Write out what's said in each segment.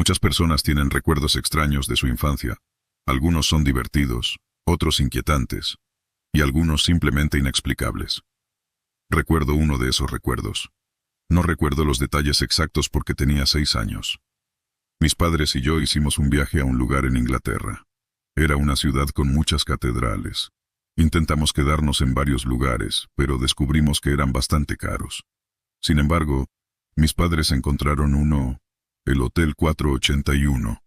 Muchas personas tienen recuerdos extraños de su infancia. Algunos son divertidos, otros inquietantes, y algunos simplemente inexplicables. Recuerdo uno de esos recuerdos. No recuerdo los detalles exactos porque tenía 6 años. Mis padres y yo hicimos un viaje a un lugar en Inglaterra. Era una ciudad con muchas catedrales. Intentamos quedarnos en varios lugares, pero descubrimos que eran bastante caros. Sin embargo, mis padres encontraron uno, el Hotel 481.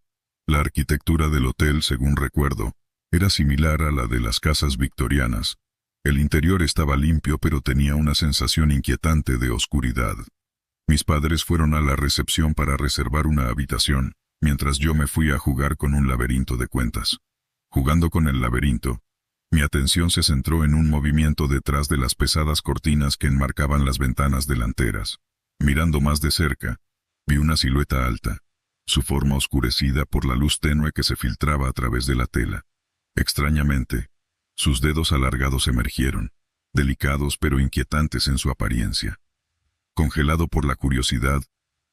La arquitectura del hotel, según recuerdo, era similar a la de las casas victorianas. El interior estaba limpio, pero tenía una sensación inquietante de oscuridad. Mis padres fueron a la recepción para reservar una habitación, mientras yo me fui a jugar con un laberinto de cuentas. Jugando con el laberinto, mi atención se centró en un movimiento detrás de las pesadas cortinas que enmarcaban las ventanas delanteras. Mirando más de cerca, vi una silueta alta, su forma oscurecida por la luz tenue que se filtraba a través de la tela. Extrañamente, sus dedos alargados emergieron, delicados pero inquietantes en su apariencia. Congelado por la curiosidad,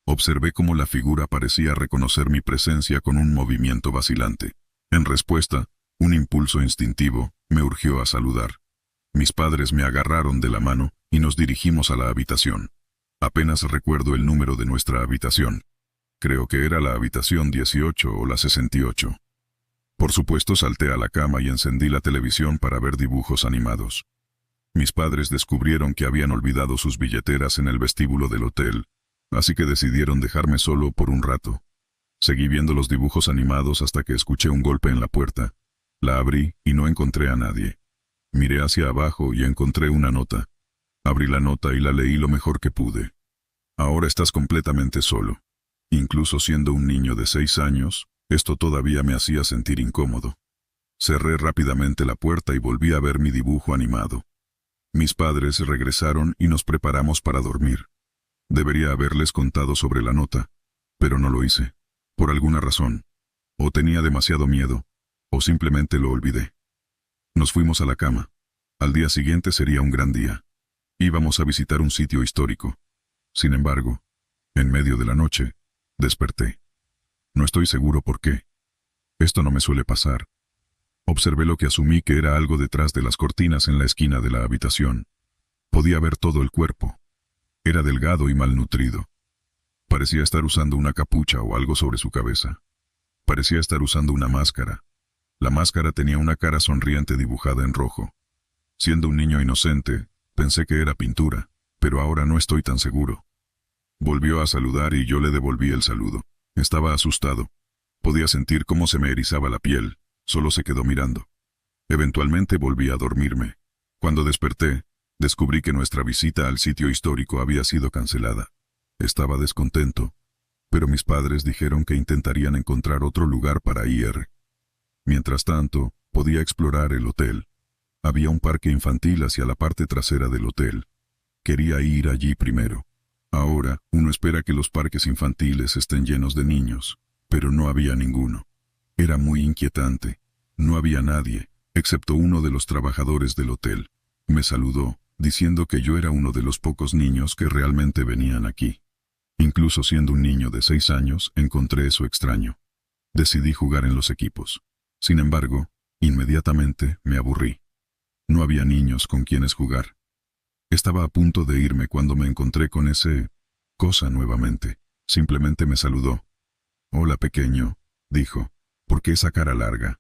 observé cómo la figura parecía reconocer mi presencia con un movimiento vacilante. En respuesta, un impulso instintivo me urgió a saludar. Mis padres me agarraron de la mano y nos dirigimos a la habitación. Apenas recuerdo el número de nuestra habitación. Creo que era la habitación 18 o la 68. Por supuesto, salté a la cama y encendí la televisión para ver dibujos animados. Mis padres descubrieron que habían olvidado sus billeteras en el vestíbulo del hotel, así que decidieron dejarme solo por un rato. Seguí viendo los dibujos animados hasta que escuché un golpe en la puerta. La abrí y no encontré a nadie. Miré hacia abajo y encontré una nota. Abrí la nota y la leí lo mejor que pude. Ahora estás completamente solo. Incluso siendo un niño de 6 años, esto todavía me hacía sentir incómodo. Cerré rápidamente la puerta y volví a ver mi dibujo animado. Mis padres regresaron y nos preparamos para dormir. Debería haberles contado sobre la nota, pero no lo hice. Por alguna razón. O tenía demasiado miedo, o simplemente lo olvidé. Nos fuimos a la cama. Al día siguiente sería un gran día. Íbamos a visitar un sitio histórico. Sin embargo, en medio de la noche, desperté. No estoy seguro por qué. Esto no me suele pasar. Observé lo que asumí que era algo detrás de las cortinas en la esquina de la habitación. Podía ver todo el cuerpo. Era delgado y malnutrido. Parecía estar usando una capucha o algo sobre su cabeza. Parecía estar usando una máscara. La máscara tenía una cara sonriente dibujada en rojo. Siendo un niño inocente, pensé que era pintura, pero ahora no estoy tan seguro. Volvió a saludar y yo le devolví el saludo. Estaba asustado. Podía sentir cómo se me erizaba la piel. Solo se quedó mirando. Eventualmente volví a dormirme. Cuando desperté, descubrí que nuestra visita al sitio histórico había sido cancelada. Estaba descontento, pero mis padres dijeron que intentarían encontrar otro lugar para ir. Mientras tanto, podía explorar el hotel. Había un parque infantil hacia la parte trasera del hotel. Quería ir allí primero. Ahora, uno espera que los parques infantiles estén llenos de niños, pero no había ninguno. Era muy inquietante. No había nadie, excepto uno de los trabajadores del hotel. Me saludó, diciendo que yo era uno de los pocos niños que realmente venían aquí. Incluso siendo un niño de 6 años, encontré eso extraño. Decidí jugar en los equipos. Sin embargo, inmediatamente me aburrí. No había niños con quienes jugar. Estaba a punto de irme cuando me encontré con ese cosa nuevamente. Simplemente me saludó. «Hola, pequeño», dijo. «¿Por qué esa cara larga?»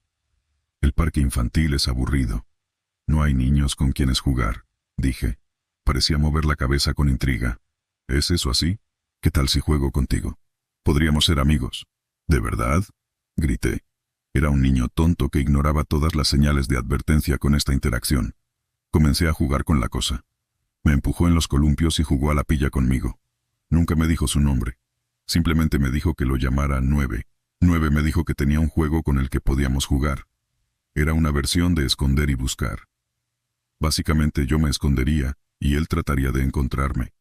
«El parque infantil es aburrido. No hay niños con quienes jugar», dije. Parecía mover la cabeza con intriga. «¿Es eso así? ¿Qué tal si juego contigo? Podríamos ser amigos». «¿De verdad?», grité. Era un niño tonto que ignoraba todas las señales de advertencia con esta interacción. Comencé a jugar con la cosa. Me empujó en los columpios y jugó a la pilla conmigo. Nunca me dijo su nombre. Simplemente me dijo que lo llamara 9. 9 me dijo que tenía un juego con el que podíamos jugar. Era una versión de esconder y buscar. Básicamente yo me escondería y él trataría de encontrarme.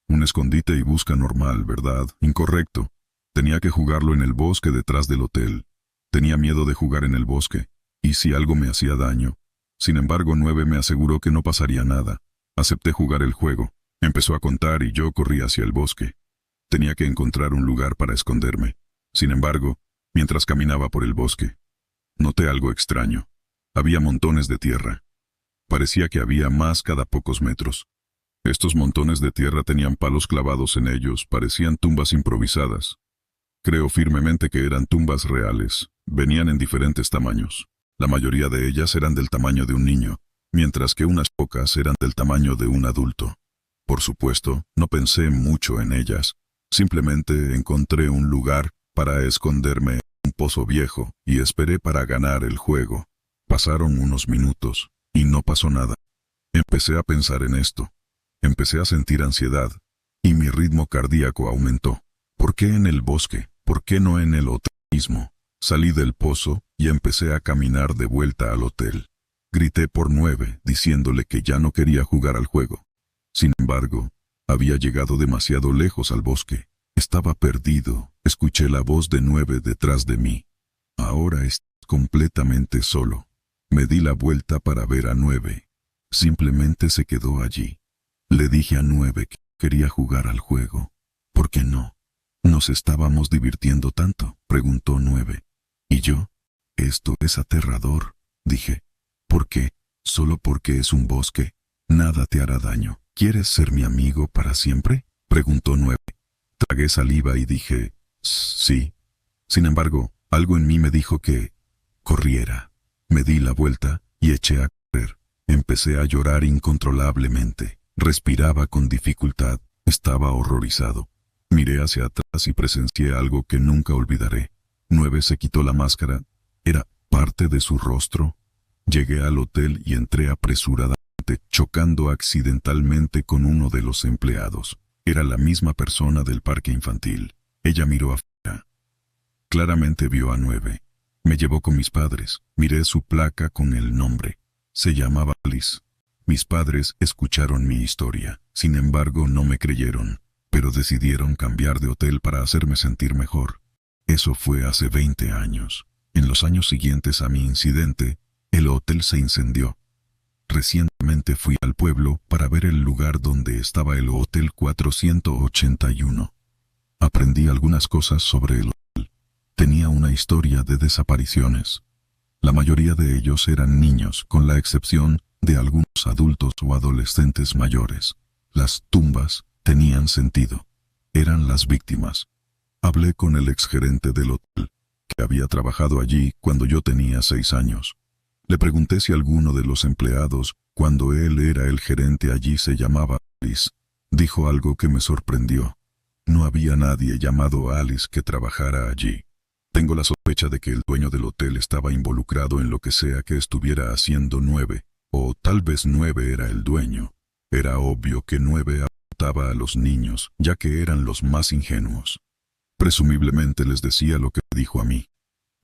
Un escondite y busca normal, ¿verdad? Incorrecto. Tenía que jugarlo en el bosque detrás del hotel. Tenía miedo de jugar en el bosque. ¿Y si algo me hacía daño? Sin embargo, 9 me aseguró que no pasaría nada. Acepté jugar el juego. Empezó a contar y yo corrí hacia el bosque. Tenía que encontrar un lugar para esconderme. Sin embargo, mientras caminaba por el bosque, noté algo extraño. Había montones de tierra. Parecía que había más cada pocos metros. Estos montones de tierra tenían palos clavados en ellos, parecían tumbas improvisadas. Creo firmemente que eran tumbas reales, venían en diferentes tamaños. La mayoría de ellas eran del tamaño de un niño, mientras que unas pocas eran del tamaño de un adulto. Por supuesto, no pensé mucho en ellas, simplemente encontré un lugar para esconderme en un pozo viejo y esperé para ganar el juego. Pasaron unos minutos, y no pasó nada. Empecé a pensar en esto. Empecé a sentir ansiedad, y mi ritmo cardíaco aumentó. ¿Por qué en el bosque? ¿Por qué no en el hotel mismo? Salí del pozo y empecé a caminar de vuelta al hotel. Grité por 9, diciéndole que ya no quería jugar al juego. Sin embargo, había llegado demasiado lejos al bosque. Estaba perdido. Escuché la voz de 9 detrás de mí. Ahora estás completamente solo. Me di la vuelta para ver a 9. Simplemente se quedó allí. Le dije a 9 que quería jugar al juego. ¿Por qué no? ¿Nos estábamos divirtiendo tanto?, preguntó 9. ¿Y yo? Esto es aterrador, dije. ¿Por qué? Solo porque es un bosque. Nada te hará daño. ¿Quieres ser mi amigo para siempre?, preguntó 9. Tragué saliva y dije, sí. Sin embargo, algo en mí me dijo que corriera. Me di la vuelta y eché a correr. Empecé a llorar incontrolablemente. Respiraba con dificultad. Estaba horrorizado. Miré hacia atrás y presencié algo que nunca olvidaré. 9 se quitó la máscara. Era parte de su rostro. Llegué al hotel y entré apresuradamente, chocando accidentalmente con uno de los empleados. Era la misma persona del parque infantil. Ella miró afuera. Claramente vio a 9. Me llevó con mis padres. Miré su placa con el nombre. Se llamaba Alice. Mis padres escucharon mi historia. Sin embargo, no me creyeron, pero decidieron cambiar de hotel para hacerme sentir mejor. Eso fue hace 20 años. En los años siguientes a mi incidente, el hotel se incendió. Recientemente fui al pueblo para ver el lugar donde estaba el Hotel 481. Aprendí algunas cosas sobre el hotel. Tenía una historia de desapariciones. La mayoría de ellos eran niños, con la excepción de algunos adultos o adolescentes mayores. Las tumbas tenían sentido. Eran las víctimas. Hablé con el exgerente del hotel, que había trabajado allí cuando yo tenía 6 años. Le pregunté si alguno de los empleados, cuando él era el gerente allí, se llamaba Alice. Dijo algo que me sorprendió. No había nadie llamado Alice que trabajara allí. Tengo la sospecha de que el dueño del hotel estaba involucrado en lo que sea que estuviera haciendo 9, o tal vez 9 era el dueño. Era obvio que 9 apuntaba a los niños, ya que eran los más ingenuos. Presumiblemente les decía lo que dijo a mí.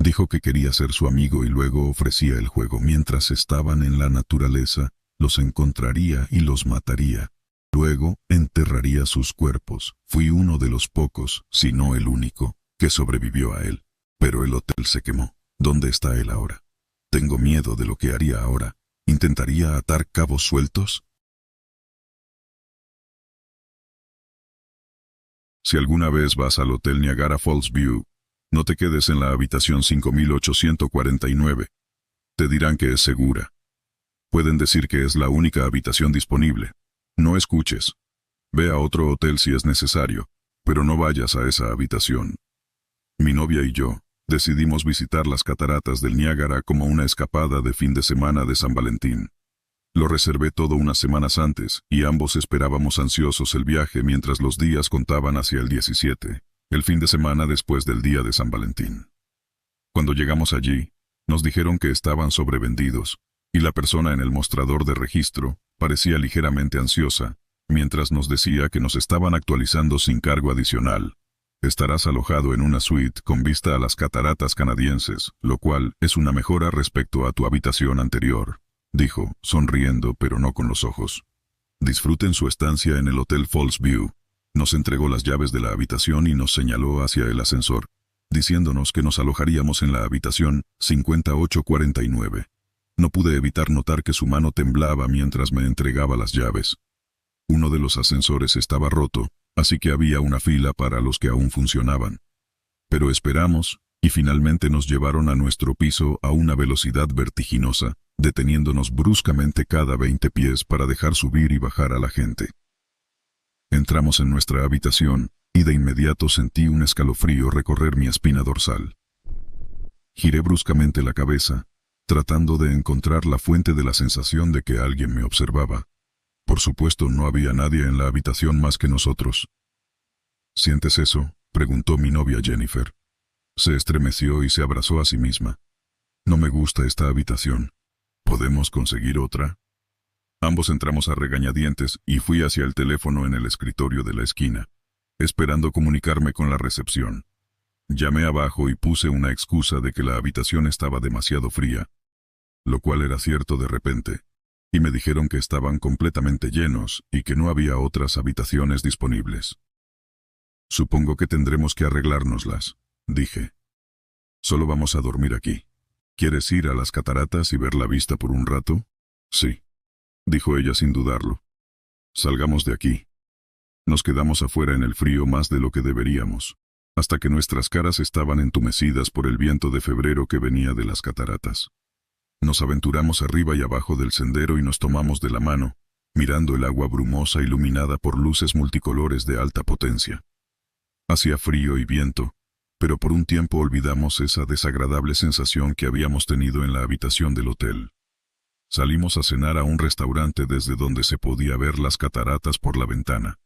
Dijo que quería ser su amigo y luego ofrecía el juego. Mientras estaban en la naturaleza, los encontraría y los mataría. Luego, enterraría sus cuerpos. Fui uno de los pocos, si no el único, que sobrevivió a él. Pero el hotel se quemó. ¿Dónde está él ahora? Tengo miedo de lo que haría ahora. ¿Intentaría atar cabos sueltos? Si alguna vez vas al Hotel Niagara Falls View, no te quedes en la habitación 5849. Te dirán que es segura. Pueden decir que es la única habitación disponible. No escuches. Ve a otro hotel si es necesario, pero no vayas a esa habitación. Mi novia y yo decidimos visitar las cataratas del Niágara como una escapada de fin de semana de San Valentín. Lo reservé todo unas semanas antes, y ambos esperábamos ansiosos el viaje mientras los días contaban hacia el 17, el fin de semana después del día de San Valentín. Cuando llegamos allí, nos dijeron que estaban sobrevendidos, y la persona en el mostrador de registro parecía ligeramente ansiosa, mientras nos decía que nos estaban actualizando sin cargo adicional. Estarás alojado en una suite con vista a las cataratas canadienses, lo cual es una mejora respecto a tu habitación anterior, dijo, sonriendo pero no con los ojos. Disfruten su estancia en el Hotel Falls View. Nos entregó las llaves de la habitación y nos señaló hacia el ascensor, diciéndonos que nos alojaríamos en la habitación 5849. No pude evitar notar que su mano temblaba mientras me entregaba las llaves. Uno de los ascensores estaba roto, así que había una fila para los que aún funcionaban. Pero esperamos, y finalmente nos llevaron a nuestro piso a una velocidad vertiginosa, deteniéndonos bruscamente cada 20 pies para dejar subir y bajar a la gente. Entramos en nuestra habitación, y de inmediato sentí un escalofrío recorrer mi espina dorsal. Giré bruscamente la cabeza, tratando de encontrar la fuente de la sensación de que alguien me observaba. Por supuesto, no había nadie en la habitación más que nosotros. ¿Sientes eso?, preguntó mi novia Jennifer. Se estremeció y se abrazó a sí misma. No me gusta esta habitación. ¿Podemos conseguir otra? Ambos entramos a regañadientes y fui hacia el teléfono en el escritorio de la esquina, esperando comunicarme con la recepción. Llamé abajo y puse una excusa de que la habitación estaba demasiado fría, lo cual era cierto de repente, y me dijeron que estaban completamente llenos y que no había otras habitaciones disponibles. Supongo que tendremos que arreglárnoslas, dije. Solo vamos a dormir aquí. ¿Quieres ir a las cataratas y ver la vista por un rato? Sí, dijo ella sin dudarlo. Salgamos de aquí. Nos quedamos afuera en el frío más de lo que deberíamos, hasta que nuestras caras estaban entumecidas por el viento de febrero que venía de las cataratas. Nos aventuramos arriba y abajo del sendero y nos tomamos de la mano, mirando el agua brumosa iluminada por luces multicolores de alta potencia. Hacía frío y viento, pero por un tiempo olvidamos esa desagradable sensación que habíamos tenido en la habitación del hotel. Salimos a cenar a un restaurante desde donde se podía ver las cataratas por la ventana.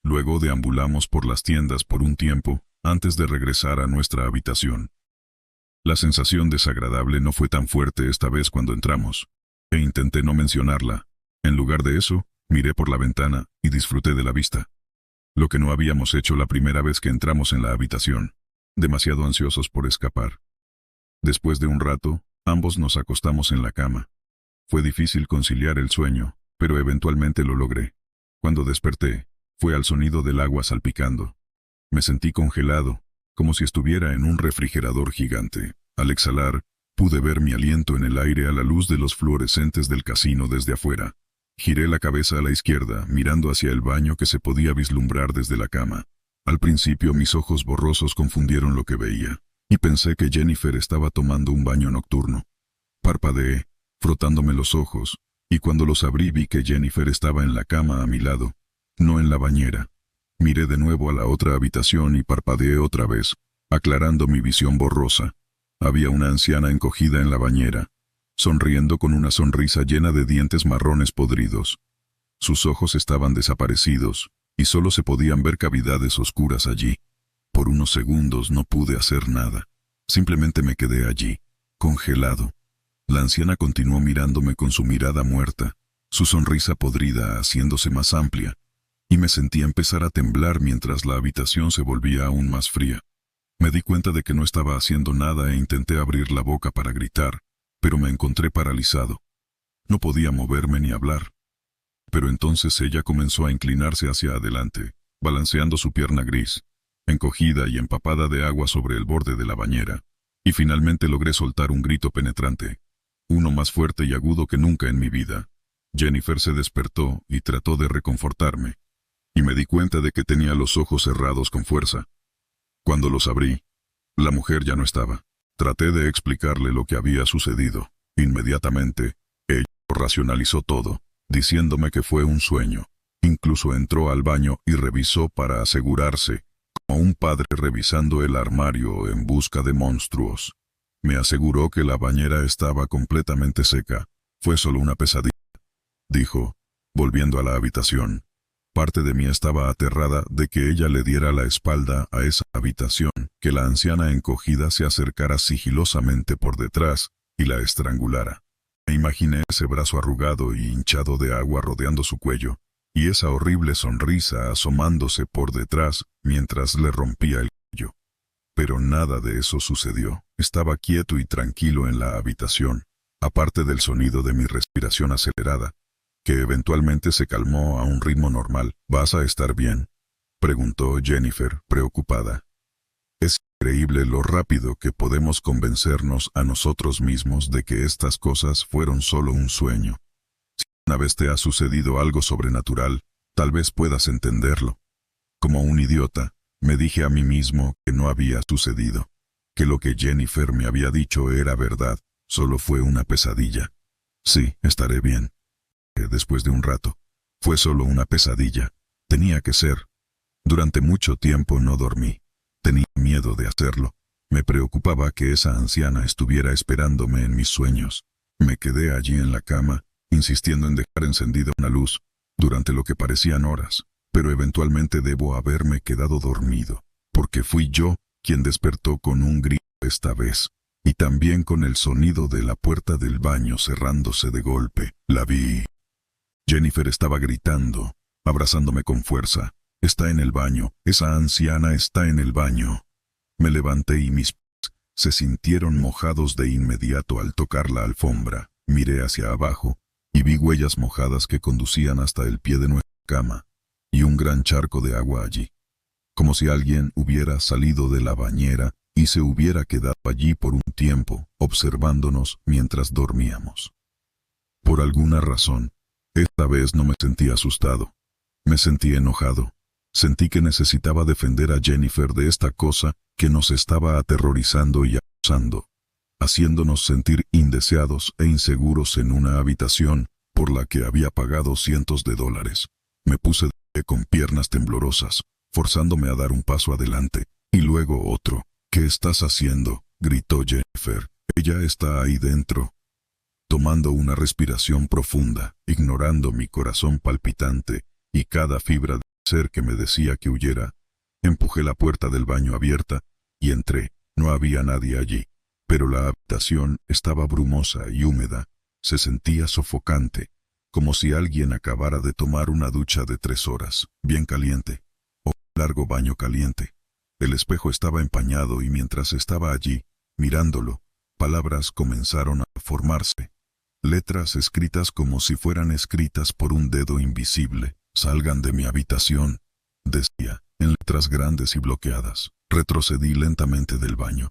Luego deambulamos por las tiendas por un tiempo, antes de regresar a nuestra habitación. La sensación desagradable no fue tan fuerte esta vez cuando entramos, e intenté no mencionarla. En lugar de eso, miré por la ventana y disfruté de la vista. Lo que no habíamos hecho la primera vez que entramos en la habitación, demasiado ansiosos por escapar. Después de un rato, ambos nos acostamos en la cama. Fue difícil conciliar el sueño, pero eventualmente lo logré. Cuando desperté, fue al sonido del agua salpicando. Me sentí congelado, como si estuviera en un refrigerador gigante. Al exhalar, pude ver mi aliento en el aire a la luz de los fluorescentes del casino desde afuera. Giré la cabeza a la izquierda, mirando hacia el baño que se podía vislumbrar desde la cama. Al principio mis ojos borrosos confundieron lo que veía, y pensé que Jennifer estaba tomando un baño nocturno. Parpadeé, frotándome los ojos, y cuando los abrí vi que Jennifer estaba en la cama a mi lado, no en la bañera. Miré de nuevo a la otra habitación y parpadeé otra vez, aclarando mi visión borrosa. Había una anciana encogida en la bañera, sonriendo con una sonrisa llena de dientes marrones podridos. Sus ojos estaban desaparecidos, y solo se podían ver cavidades oscuras allí. Por unos segundos no pude hacer nada. Simplemente me quedé allí, congelado. La anciana continuó mirándome con su mirada muerta, su sonrisa podrida haciéndose más amplia, y me sentí empezar a temblar mientras la habitación se volvía aún más fría. Me di cuenta de que no estaba haciendo nada e intenté abrir la boca para gritar, pero me encontré paralizado. No podía moverme ni hablar. Pero entonces ella comenzó a inclinarse hacia adelante, balanceando su pierna gris, encogida y empapada de agua sobre el borde de la bañera, y finalmente logré soltar un grito penetrante, uno más fuerte y agudo que nunca en mi vida. Jennifer se despertó y trató de reconfortarme, y me di cuenta de que tenía los ojos cerrados con fuerza. Cuando los abrí, la mujer ya no estaba. Traté de explicarle lo que había sucedido. Inmediatamente, ella racionalizó todo, diciéndome que fue un sueño. Incluso entró al baño y revisó para asegurarse, como un padre revisando el armario en busca de monstruos. Me aseguró que la bañera estaba completamente seca. Fue solo una pesadilla, dijo, volviendo a la habitación. Parte de mí estaba aterrada de que ella le diera la espalda a esa habitación, que la anciana encogida se acercara sigilosamente por detrás y la estrangulara. Me imaginé ese brazo arrugado y hinchado de agua rodeando su cuello, y esa horrible sonrisa asomándose por detrás mientras le rompía el cuello. Pero nada de eso sucedió. Estaba quieto y tranquilo en la habitación, aparte del sonido de mi respiración acelerada, que eventualmente se calmó a un ritmo normal. ¿Vas a estar bien?, preguntó Jennifer, preocupada. Es increíble lo rápido que podemos convencernos a nosotros mismos de que estas cosas fueron solo un sueño. Si una vez te ha sucedido algo sobrenatural, tal vez puedas entenderlo. Como un idiota, Me dije a mí mismo que no había sucedido, que lo que Jennifer me había dicho era verdad, solo fue una pesadilla. Sí, estaré bien. Después de un rato, fue solo una pesadilla. Tenía que ser. Durante mucho tiempo no dormí. Tenía miedo de hacerlo. Me preocupaba que esa anciana estuviera esperándome en mis sueños. Me quedé allí en la cama, insistiendo en dejar encendida una luz, durante lo que parecían horas, pero eventualmente debo haberme quedado dormido, porque fui yo quien despertó con un grito esta vez, y también con el sonido de la puerta del baño cerrándose de golpe. La vi. Jennifer estaba gritando, abrazándome con fuerza. Está en el baño, esa anciana está en el baño. Me levanté y mis pies se sintieron mojados de inmediato al tocar la alfombra. Miré hacia abajo y vi huellas mojadas que conducían hasta el pie de nuestra cama, y un gran charco de agua allí, como si alguien hubiera salido de la bañera y se hubiera quedado allí por un tiempo, observándonos mientras dormíamos. Por alguna razón, esta vez no me sentí asustado. Me sentí enojado. Sentí que necesitaba defender a Jennifer de esta cosa que nos estaba aterrorizando y acosando, haciéndonos sentir indeseados e inseguros en una habitación por la que había pagado cientos de dólares. Me puse de pie con piernas temblorosas, forzándome a dar un paso adelante, y luego otro. «¿Qué estás haciendo?», gritó Jennifer. «Ella está ahí dentro». Tomando una respiración profunda, ignorando mi corazón palpitante y cada fibra del ser que me decía que huyera, empujé la puerta del baño abierta y entré. No había nadie allí, pero la habitación estaba brumosa y húmeda. Se sentía sofocante, como si alguien acabara de tomar una ducha de 3 horas, bien caliente, o un largo baño caliente. El espejo estaba empañado y mientras estaba allí, mirándolo, palabras comenzaron a formarse. Letras escritas como si fueran escritas por un dedo invisible. «Salgan de mi habitación», decía, en letras grandes y bloqueadas. Retrocedí lentamente del baño.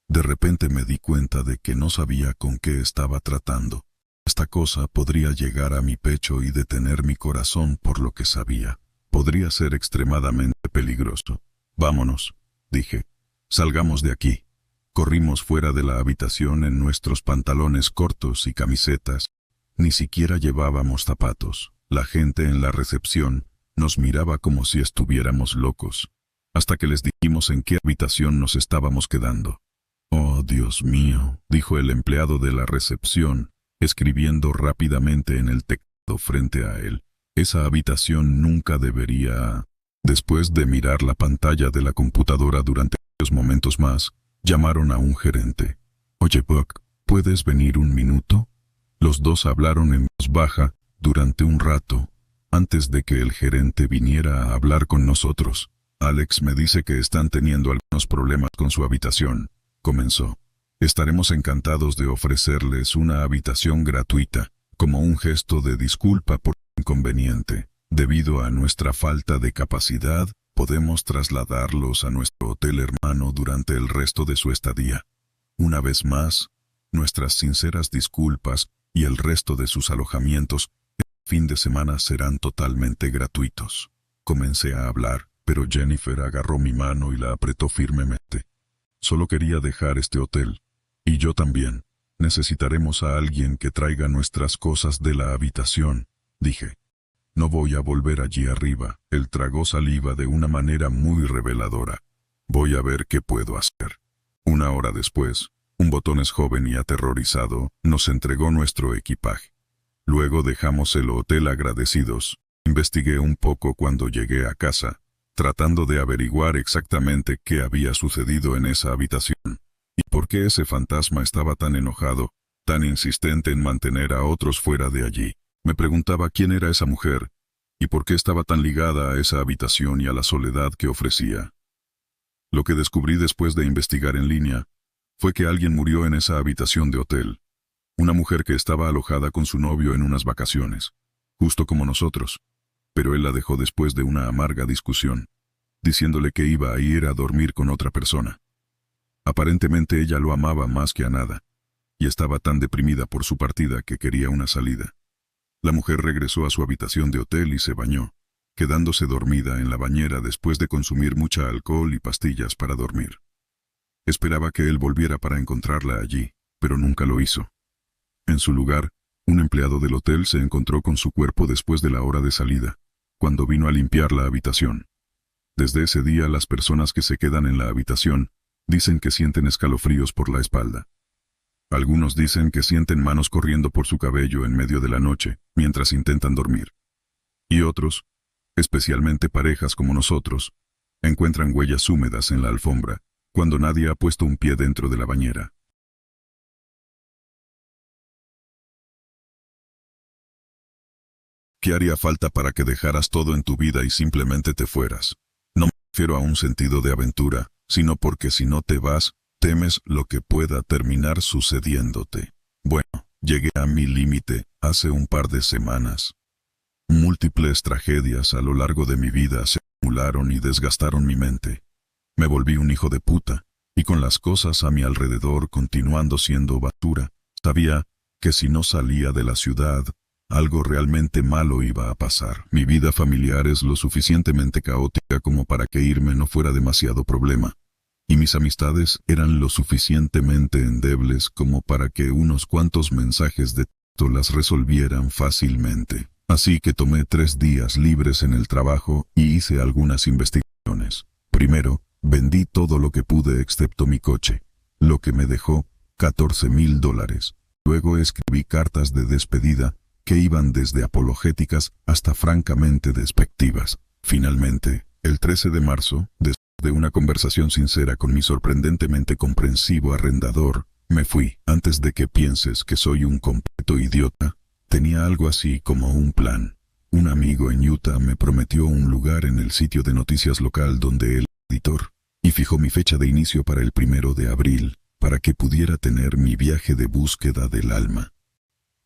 De repente me di cuenta de que no sabía con qué estaba tratando. Esta cosa podría llegar a mi pecho y detener mi corazón por lo que sabía. Podría ser extremadamente peligroso. «Vámonos», dije. «Salgamos de aquí». Corrimos fuera de la habitación en nuestros pantalones cortos y camisetas. Ni siquiera llevábamos zapatos. La gente en la recepción nos miraba como si estuviéramos locos, hasta que les dijimos en qué habitación nos estábamos quedando. «Oh, Dios mío», dijo el empleado de la recepción, escribiendo rápidamente en el teclado frente a él. «Esa habitación nunca debería...». Después de mirar la pantalla de la computadora durante varios momentos más, llamaron a un gerente. «Oye, Buck, ¿puedes venir un minuto?». Los dos hablaron en voz baja durante un rato, antes de que el gerente viniera a hablar con nosotros. «Alex me dice que están teniendo algunos problemas con su habitación», comenzó. «Estaremos encantados de ofrecerles una habitación gratuita, como un gesto de disculpa por el inconveniente. Debido a nuestra falta de capacidad, podemos trasladarlos a nuestro hotel hermano durante el resto de su estadía. Una vez más, nuestras sinceras disculpas y el resto de sus alojamientos el fin de semana serán totalmente gratuitos». Comencé a hablar, pero Jennifer agarró mi mano y la apretó firmemente. «Solo quería dejar este hotel. Y yo también. Necesitaremos a alguien que traiga nuestras cosas de la habitación», dije. «No voy a volver allí arriba». Él tragó saliva de una manera muy reveladora. «Voy a ver qué puedo hacer». 1 hora después, un botones joven y aterrorizado nos entregó nuestro equipaje. Luego dejamos el hotel agradecidos. Investigué un poco cuando llegué a casa, tratando de averiguar exactamente qué había sucedido en esa habitación, y por qué ese fantasma estaba tan enojado, tan insistente en mantener a otros fuera de allí. Me preguntaba quién era esa mujer, y por qué estaba tan ligada a esa habitación y a la soledad que ofrecía. Lo que descubrí después de investigar en línea fue que alguien murió en esa habitación de hotel. Una mujer que estaba alojada con su novio en unas vacaciones, justo como nosotros, pero él la dejó después de una amarga discusión, diciéndole que iba a ir a dormir con otra persona. Aparentemente ella lo amaba más que a nada, y estaba tan deprimida por su partida que quería una salida. La mujer regresó a su habitación de hotel y se bañó. quedándose dormida en la bañera después de consumir mucha alcohol y pastillas para dormir. Esperaba que él volviera para encontrarla allí, pero nunca lo hizo. En su lugar, un empleado del hotel se encontró con su cuerpo después de la hora de salida, cuando vino a limpiar la habitación. Desde ese día, las personas que se quedan en la habitación dicen que sienten escalofríos por la espalda. Algunos dicen que sienten manos corriendo por su cabello en medio de la noche, mientras intentan dormir. Y otros, especialmente parejas como nosotros, encuentran huellas húmedas en la alfombra, cuando nadie ha puesto un pie dentro de la bañera. ¿Qué haría falta para que dejaras todo en tu vida y simplemente te fueras? No me refiero a un sentido de aventura, sino porque si no te vas, temes lo que pueda terminar sucediéndote. Bueno, llegué a mi límite hace un par de semanas. Múltiples tragedias a lo largo de mi vida se acumularon y desgastaron mi mente. Me volví un hijo de puta, y con las cosas a mi alrededor continuando siendo basura, sabía que si no salía de la ciudad, algo realmente malo iba a pasar. Mi vida familiar es lo suficientemente caótica como para que irme no fuera demasiado problema, y mis amistades eran lo suficientemente endebles como para que unos cuantos mensajes de texto las resolvieran fácilmente. Así que tomé 3 días libres en el trabajo y hice algunas investigaciones. Primero, vendí todo lo que pude excepto mi coche, lo que me dejó $14,000. Luego escribí cartas de despedida que iban desde apologéticas hasta francamente despectivas. Finalmente, el 13 de marzo, después de una conversación sincera con mi sorprendentemente comprensivo arrendador, me fui. Antes de que pienses que soy un completo idiota, tenía algo así como un plan. Un amigo en Utah me prometió un lugar en el sitio de noticias local donde él era editor, y fijó mi fecha de inicio para el 1 de abril, para que pudiera tener mi viaje de búsqueda del alma.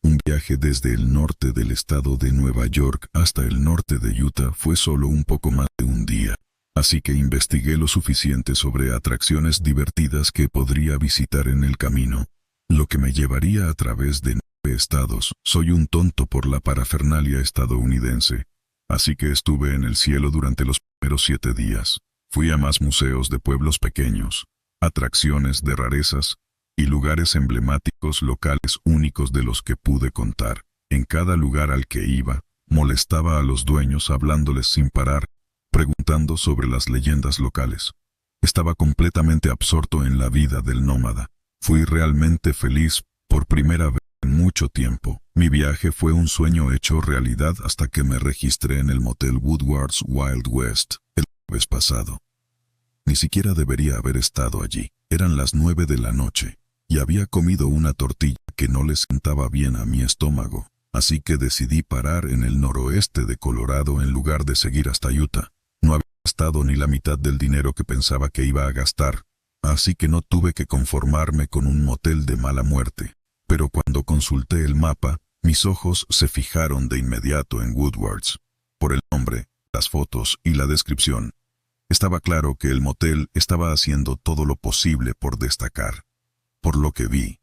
Un viaje desde el norte del estado de Nueva York hasta el norte de Utah fue solo un poco más de un día, así que investigué lo suficiente sobre atracciones divertidas que podría visitar en el camino, lo que me llevaría a través de 9 estados. Soy un tonto por la parafernalia estadounidense, así que estuve en el cielo durante los primeros 7 días. Fui a más museos de pueblos pequeños, atracciones de rarezas, y lugares emblemáticos locales únicos de los que pude contar. En cada lugar al que iba, molestaba a los dueños hablándoles sin parar, preguntando sobre las leyendas locales. Estaba completamente absorto en la vida del nómada. Fui realmente feliz por primera vez en mucho tiempo. Mi viaje fue un sueño hecho realidad hasta que me registré en el motel Woodward's Wild West el jueves pasado. Ni siquiera debería haber estado allí. Eran las 9 de la noche. Y había comido una tortilla que no le sentaba bien a mi estómago, así que decidí parar en el noroeste de Colorado en lugar de seguir hasta Utah. No había gastado ni la mitad del dinero que pensaba que iba a gastar, así que no tuve que conformarme con un motel de mala muerte. Pero cuando consulté el mapa, mis ojos se fijaron de inmediato en Woodward's. Por el nombre, las fotos y la descripción, estaba claro que el motel estaba haciendo todo lo posible por destacar. Por lo que vi,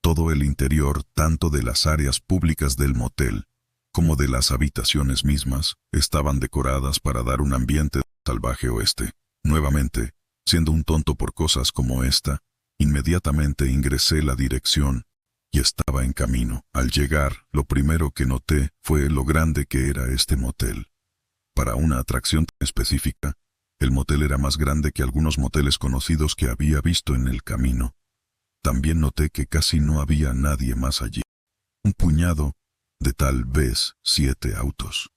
todo el interior, tanto de las áreas públicas del motel, como de las habitaciones mismas, estaban decoradas para dar un ambiente salvaje oeste. Nuevamente, siendo un tonto por cosas como esta, inmediatamente ingresé la dirección y estaba en camino. Al llegar, lo primero que noté fue lo grande que era este motel. Para una atracción tan específica, el motel era más grande que algunos moteles conocidos que había visto en el camino. También noté que casi no había nadie más allí. Un puñado de tal vez 7 autos,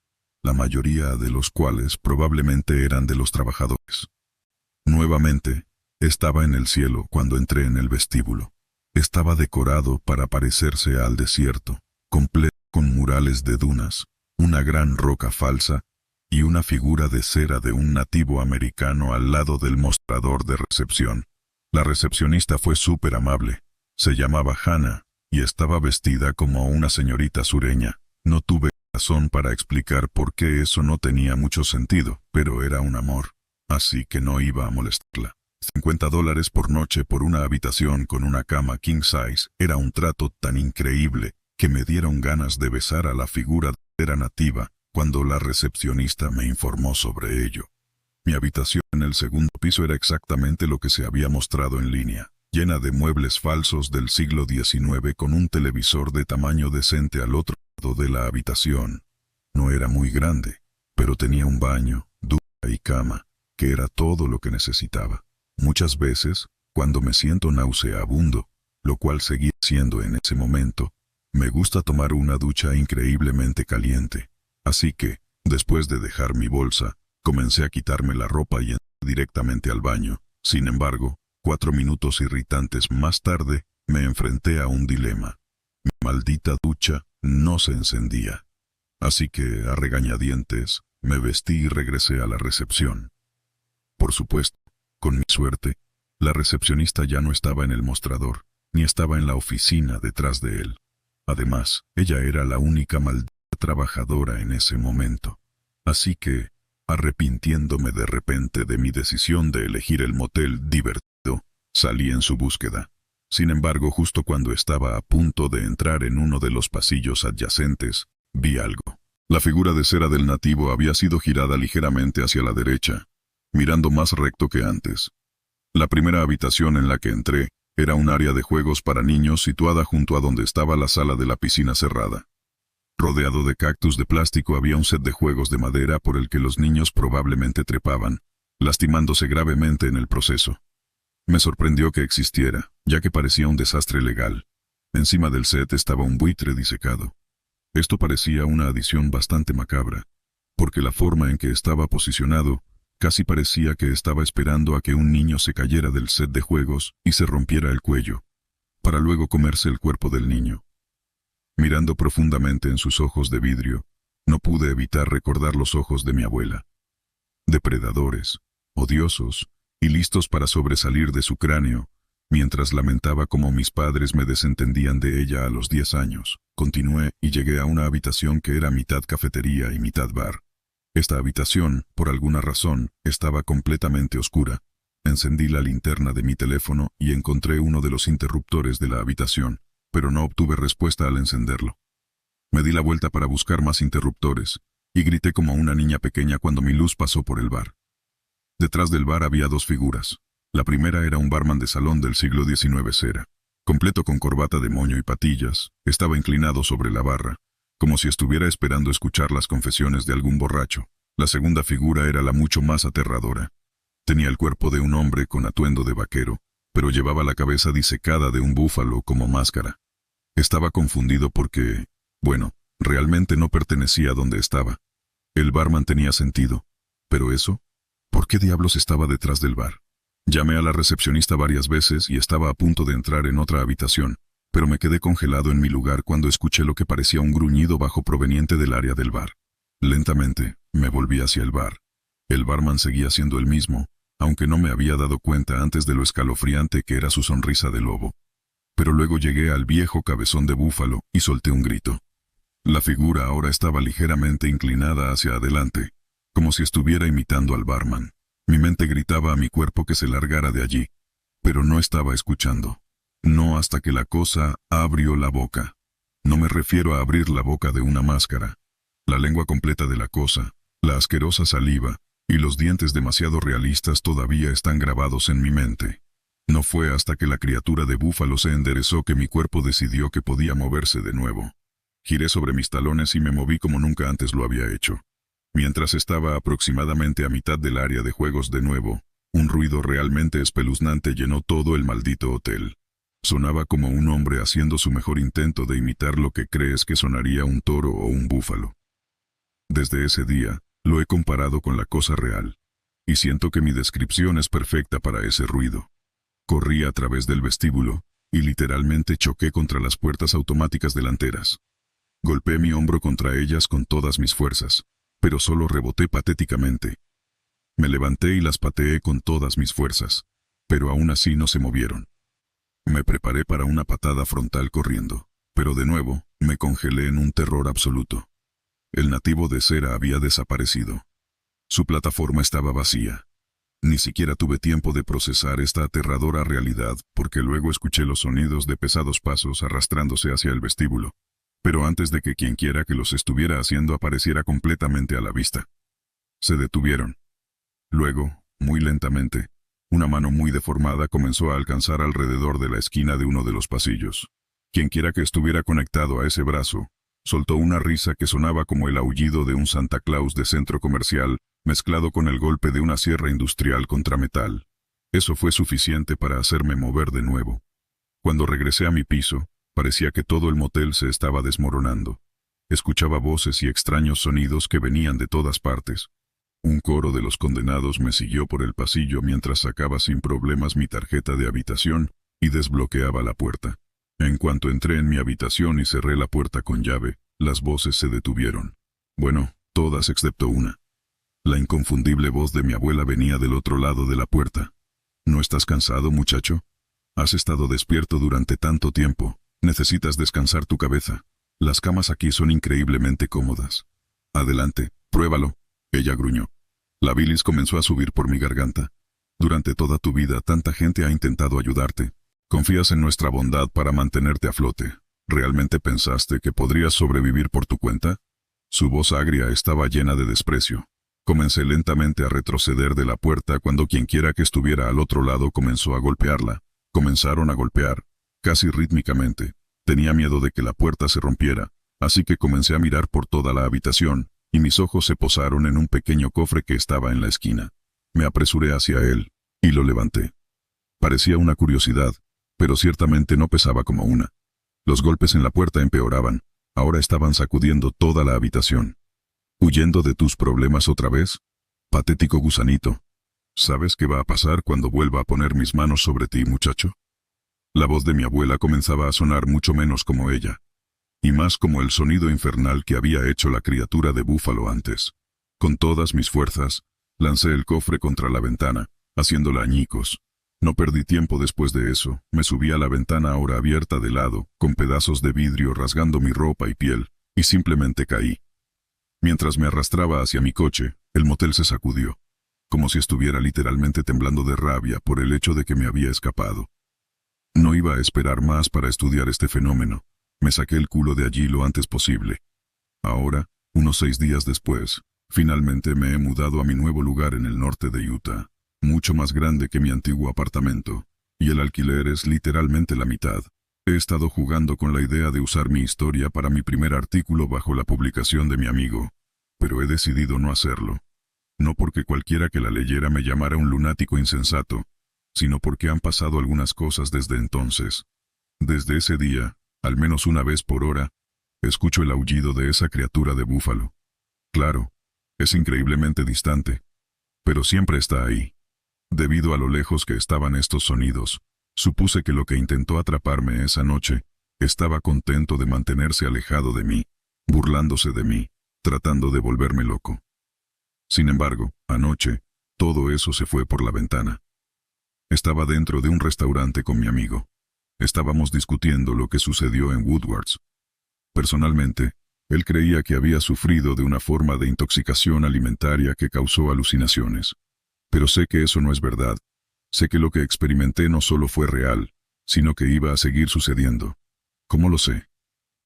la mayoría de los cuales probablemente eran de los trabajadores. Nuevamente, estaba en el cielo cuando entré en el vestíbulo. Estaba decorado para parecerse al desierto, completo con murales de dunas, una gran roca falsa y una figura de cera de un nativo americano al lado del mostrador de recepción. La recepcionista fue súper amable. Se llamaba Hannah y estaba vestida como una señorita sureña. No tuve razón para explicar por qué eso no tenía mucho sentido, pero era un amor, así que no iba a molestarla. $50 por noche por una habitación con una cama king size era un trato tan increíble que me dieron ganas de besar a la figura de cera nativa cuando la recepcionista me informó sobre ello. Mi habitación en el segundo piso era exactamente lo que se había mostrado en línea, llena de muebles falsos del siglo XIX con un televisor de tamaño decente al otro lado de la habitación. No era muy grande, pero tenía un baño, ducha y cama, que era todo lo que necesitaba. Muchas veces, cuando me siento nauseabundo, lo cual seguía siendo en ese momento, me gusta tomar una ducha increíblemente caliente. Así que, después de dejar mi bolsa, comencé a quitarme la ropa y entré directamente al baño. Sin embargo, 4 minutos irritantes más tarde, me enfrenté a un dilema. Mi maldita ducha no se encendía. Así que, a regañadientes, me vestí y regresé a la recepción. Por supuesto, con mi suerte, la recepcionista ya no estaba en el mostrador, ni estaba en la oficina detrás de él. Además, ella era la única maldita trabajadora en ese momento. Así que, arrepintiéndome de repente de mi decisión de elegir el motel divertido, salí en su búsqueda. Sin embargo, justo cuando estaba a punto de entrar en uno de los pasillos adyacentes, vi algo. La figura de cera del nativo había sido girada ligeramente hacia la derecha, mirando más recto que antes. La primera habitación en la que entré era un área de juegos para niños situada junto a donde estaba la sala de la piscina cerrada. Rodeado de cactus de plástico había un set de juegos de madera por el que los niños probablemente trepaban, lastimándose gravemente en el proceso. Me sorprendió que existiera, ya que parecía un desastre legal. Encima del set estaba un buitre disecado. Esto parecía una adición bastante macabra, porque la forma en que estaba posicionado casi parecía que estaba esperando a que un niño se cayera del set de juegos y se rompiera el cuello, para luego comerse el cuerpo del niño. Mirando profundamente en sus ojos de vidrio, no pude evitar recordar los ojos de mi abuela. Depredadores, odiosos y listos para sobresalir de su cráneo, mientras lamentaba cómo mis padres me desentendían de ella a los 10 años. Continué y llegué a una habitación que era mitad cafetería y mitad bar. Esta habitación, por alguna razón, estaba completamente oscura. Encendí la linterna de mi teléfono y encontré uno de los interruptores de la habitación, pero no obtuve respuesta al encenderlo. Me di la vuelta para buscar más interruptores, y grité como una niña pequeña cuando mi luz pasó por el bar. Detrás del bar había 2 figuras. La primera era un barman de salón del siglo XIX cera, completo con corbata de moño y patillas, estaba inclinado sobre la barra, como si estuviera esperando escuchar las confesiones de algún borracho. La segunda figura era la mucho más aterradora. Tenía el cuerpo de un hombre con atuendo de vaquero, pero llevaba la cabeza disecada de un búfalo como máscara. Estaba confundido porque, bueno, realmente no pertenecía a donde estaba. El barman tenía sentido, pero eso, ¿por qué diablos estaba detrás del bar? Llamé a la recepcionista varias veces y estaba a punto de entrar en otra habitación, pero me quedé congelado en mi lugar cuando escuché lo que parecía un gruñido bajo proveniente del área del bar. Lentamente, me volví hacia el bar. El barman seguía siendo el mismo, aunque no me había dado cuenta antes de lo escalofriante que era su sonrisa de lobo. Pero luego llegué al viejo cabezón de búfalo y solté un grito. La figura ahora estaba ligeramente inclinada hacia adelante, como si estuviera imitando al barman. Mi mente gritaba a mi cuerpo que se largara de allí, pero no estaba escuchando. No hasta que la cosa abrió la boca. No me refiero a abrir la boca de una máscara. La lengua completa de la cosa, la asquerosa saliva y los dientes demasiado realistas todavía están grabados en mi mente. No fue hasta que la criatura de búfalo se enderezó que mi cuerpo decidió que podía moverse de nuevo. Giré sobre mis talones y me moví como nunca antes lo había hecho. Mientras estaba aproximadamente a mitad del área de juegos de nuevo, un ruido realmente espeluznante llenó todo el maldito hotel. Sonaba como un hombre haciendo su mejor intento de imitar lo que crees que sonaría un toro o un búfalo. Desde ese día, lo he comparado con la cosa real, y siento que mi descripción es perfecta para ese ruido. Corrí a través del vestíbulo, y literalmente choqué contra las puertas automáticas delanteras. Golpeé mi hombro contra ellas con todas mis fuerzas, pero solo reboté patéticamente. Me levanté y las pateé con todas mis fuerzas, pero aún así no se movieron. Me preparé para una patada frontal corriendo, pero de nuevo, me congelé en un terror absoluto. El nativo de cera había desaparecido. Su plataforma estaba vacía. Ni siquiera tuve tiempo de procesar esta aterradora realidad porque luego escuché los sonidos de pesados pasos arrastrándose hacia el vestíbulo. pero antes de que quienquiera que los estuviera haciendo apareciera completamente a la vista. Se detuvieron. Luego, muy lentamente, una mano muy deformada comenzó a alcanzar alrededor de la esquina de uno de los pasillos. Quienquiera que estuviera conectado a ese brazo, soltó una risa que sonaba como el aullido de un Santa Claus de centro comercial, mezclado con el golpe de una sierra industrial contra metal. Eso fue suficiente para hacerme mover de nuevo. Cuando regresé a mi piso, parecía que todo el motel se estaba desmoronando. Escuchaba voces y extraños sonidos que venían de todas partes. Un coro de los condenados me siguió por el pasillo mientras sacaba sin problemas mi tarjeta de habitación y desbloqueaba la puerta. En cuanto entré en mi habitación y cerré la puerta con llave, las voces se detuvieron. Bueno, todas excepto una. La inconfundible voz de mi abuela venía del otro lado de la puerta. ¿No estás cansado, muchacho? Has estado despierto durante tanto tiempo. Necesitas descansar tu cabeza. Las camas aquí son increíblemente cómodas. Adelante, pruébalo. Ella gruñó. La bilis comenzó a subir por mi garganta. Durante toda tu vida tanta gente ha intentado ayudarte. Confías en nuestra bondad para mantenerte a flote. ¿Realmente pensaste que podrías sobrevivir por tu cuenta? Su voz agria estaba llena de desprecio. Comencé lentamente a retroceder de la puerta cuando quienquiera que estuviera al otro lado comenzó a golpearla. Comenzaron a golpear, casi rítmicamente. Tenía miedo de que la puerta se rompiera, así que comencé a mirar por toda la habitación, y mis ojos se posaron en un pequeño cofre que estaba en la esquina. Me apresuré hacia él, y lo levanté. Parecía una curiosidad, pero ciertamente no pesaba como una. Los golpes en la puerta empeoraban, ahora estaban sacudiendo toda la habitación. ¿Huyendo de tus problemas otra vez? Patético gusanito. ¿Sabes qué va a pasar cuando vuelva a poner mis manos sobre ti, muchacho? La voz de mi abuela comenzaba a sonar mucho menos como ella, y más como el sonido infernal que había hecho la criatura de búfalo antes. Con todas mis fuerzas, lancé el cofre contra la ventana, haciéndola añicos. No perdí tiempo después de eso, me subí a la ventana ahora abierta de lado, con pedazos de vidrio rasgando mi ropa y piel, y simplemente caí. Mientras me arrastraba hacia mi coche, el motel se sacudió, como si estuviera literalmente temblando de rabia por el hecho de que me había escapado. No iba a esperar más para estudiar este fenómeno. Me saqué el culo de allí lo antes posible. Ahora, unos 6 días después, finalmente me he mudado a mi nuevo lugar en el norte de Utah, mucho más grande que mi antiguo apartamento, y el alquiler es literalmente la mitad. He estado jugando con la idea de usar mi historia para mi primer artículo bajo la publicación de mi amigo, pero he decidido no hacerlo. No porque cualquiera que la leyera me llamara un lunático insensato, sino porque han pasado algunas cosas desde entonces. Desde ese día, al menos una vez por hora, escucho el aullido de esa criatura de búfalo. Claro, es increíblemente distante, pero siempre está ahí. Debido a lo lejos que estaban estos sonidos, supuse que lo que intentó atraparme esa noche estaba contento de mantenerse alejado de mí, burlándose de mí, tratando de volverme loco. Sin embargo, anoche, todo eso se fue por la ventana. Estaba dentro de un restaurante con mi amigo. Estábamos discutiendo lo que sucedió en Woodwards. Personalmente, él creía que había sufrido de una forma de intoxicación alimentaria que causó alucinaciones. Pero sé que eso no es verdad. Sé que lo que experimenté no solo fue real, sino que iba a seguir sucediendo. ¿Cómo lo sé?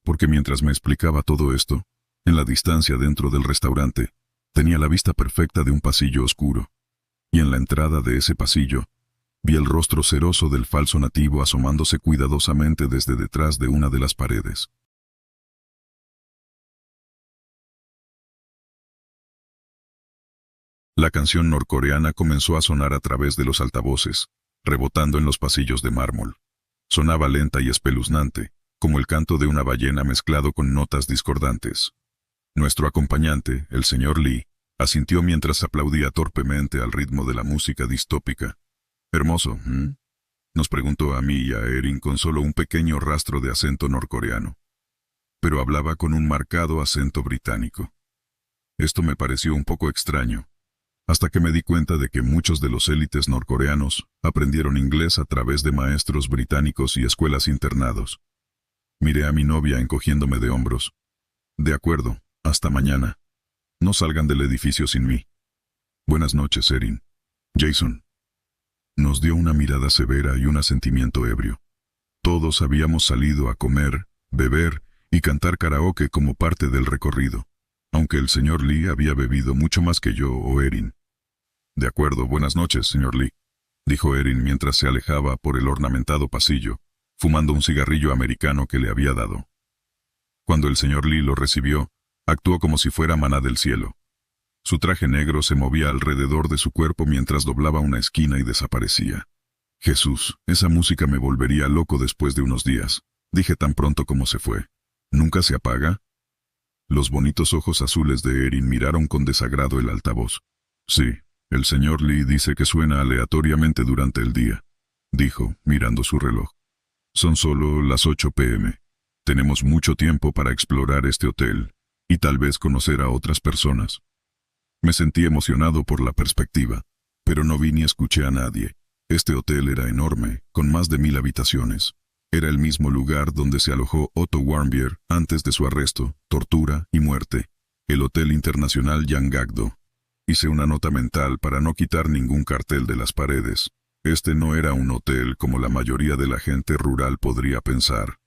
Porque mientras me explicaba todo esto, en la distancia dentro del restaurante, tenía la vista perfecta de un pasillo oscuro. Y en la entrada de ese pasillo, vi el rostro ceroso del falso nativo asomándose cuidadosamente desde detrás de una de las paredes. La canción norcoreana comenzó a sonar a través de los altavoces, rebotando en los pasillos de mármol. Sonaba lenta y espeluznante, como el canto de una ballena mezclado con notas discordantes. Nuestro acompañante, el señor Lee, asintió mientras aplaudía torpemente al ritmo de la música distópica. «Hermoso, ¿eh?», nos preguntó a mí y a Erin con solo un pequeño rastro de acento norcoreano. Pero hablaba con un marcado acento británico. Esto me pareció un poco extraño, hasta que me di cuenta de que muchos de los élites norcoreanos aprendieron inglés a través de maestros británicos y escuelas internados. Miré a mi novia encogiéndome de hombros. «De acuerdo, hasta mañana. No salgan del edificio sin mí». «Buenas noches, Erin». «Jason». Nos dio una mirada severa y un asentimiento ebrio. Todos habíamos salido a comer, beber y cantar karaoke como parte del recorrido, aunque el señor Lee había bebido mucho más que yo o Erin. De acuerdo, buenas noches, señor Lee, dijo Erin mientras se alejaba por el ornamentado pasillo, fumando un cigarrillo americano que le había dado. Cuando el señor Lee lo recibió, actuó como si fuera maná del cielo. Su traje negro se movía alrededor de su cuerpo mientras doblaba una esquina y desaparecía. Jesús, esa música me volvería loco después de unos días, dije tan pronto como se fue. ¿Nunca se apaga? Los bonitos ojos azules de Erin miraron con desagrado el altavoz. Sí, el señor Lee dice que suena aleatoriamente durante el día, dijo, mirando su reloj. Son solo las 8 p.m. Tenemos mucho tiempo para explorar este hotel y tal vez conocer a otras personas. Me sentí emocionado por la perspectiva, pero no vi ni escuché a nadie. Este hotel era enorme, con más de 1000 habitaciones. Era el mismo lugar donde se alojó Otto Warmbier antes de su arresto, tortura y muerte, el Hotel Internacional Jan Gagdo. Hice una nota mental para no quitar ningún cartel de las paredes. Este no era un hotel como la mayoría de la gente rural podría pensar.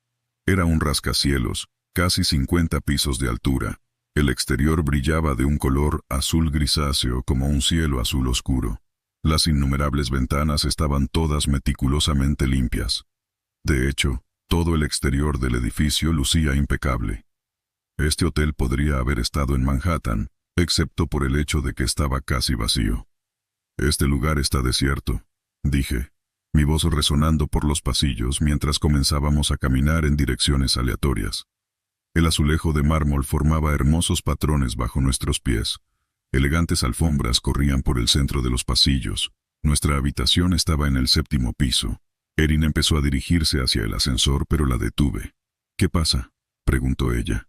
Era un rascacielos, casi 50 pisos de altura. El exterior brillaba de un color azul grisáceo como un cielo azul oscuro. Las innumerables ventanas estaban todas meticulosamente limpias. De hecho, todo el exterior del edificio lucía impecable. Este hotel podría haber estado en Manhattan, excepto por el hecho de que estaba casi vacío. Este lugar está desierto, dije, mi voz resonando por los pasillos mientras comenzábamos a caminar en direcciones aleatorias. El azulejo de mármol formaba hermosos patrones bajo nuestros pies. Elegantes alfombras corrían por el centro de los pasillos. Nuestra habitación estaba en el 7º piso. Erin empezó a dirigirse hacia el ascensor, pero la detuve. ¿Qué pasa?, preguntó ella.